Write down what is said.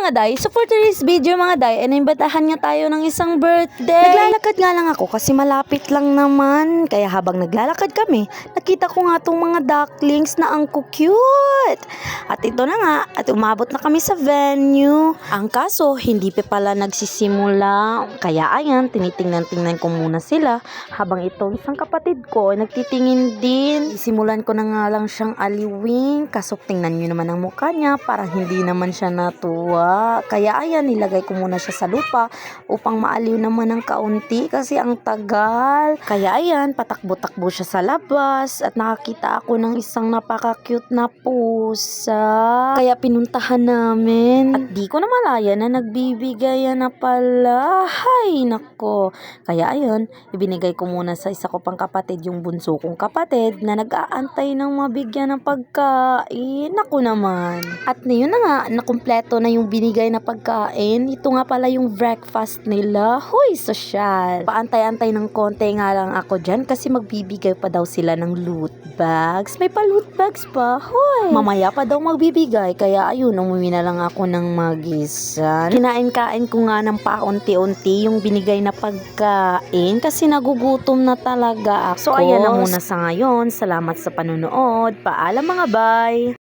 mga day, so for today's video mga day, inimbitahan nga tayo ng isang birthday. Naglalakad nga lang ako kasi malapit lang naman. Kaya habang naglalakad kami, nakita ko nga tong mga ducklings na ang cute. At ito na nga, at umabot na kami sa venue. Ang kaso, hindi pa pala nagsisimula. Kaya ayan, tinitingnan-tingnan ko muna sila. Habang itong isang kapatid ko ay nagtitingin din. Simulan ko na nga lang siyang aliwing. Kaso tingnan nyo naman ang mukha niya, parang hindi naman siya natuwa. Kaya ayan, nilagay ko muna siya sa lupa upang maaliw naman ng kaunti kasi ang tagal. Kaya ayan, patakbo-takbo siya sa labas at nakakita ako ng isang napaka-cute na pusa. Kaya pinuntahan namin. At di ko na malaya na nagbibigayan na pala. Hay, nako. Kaya ayun, ibinigay ko muna sa isa ko pang kapatid, yung bunso kong kapatid na nag-aantay ng mabigyan ng pagkain. Naku naman. At yun na nga, nakumpleto na yung binigay na pagkain. Ito nga pala yung breakfast nila. Huy, sosyal. Paantay-antay ng konti nga lang ako dyan kasi magbibigay pa daw sila ng loot bags. May pa loot bags pa. Huy. Mamaya pa daw magbibigay. Kaya ayun, umuwi na lang ako ng mag-isa. Kinain-kain ko nga ng paunti-unti yung binigay na pagkain kasi nagugutom na talaga ako. So ayan na muna sa ngayon. Salamat sa panunood. Paalam mga bay!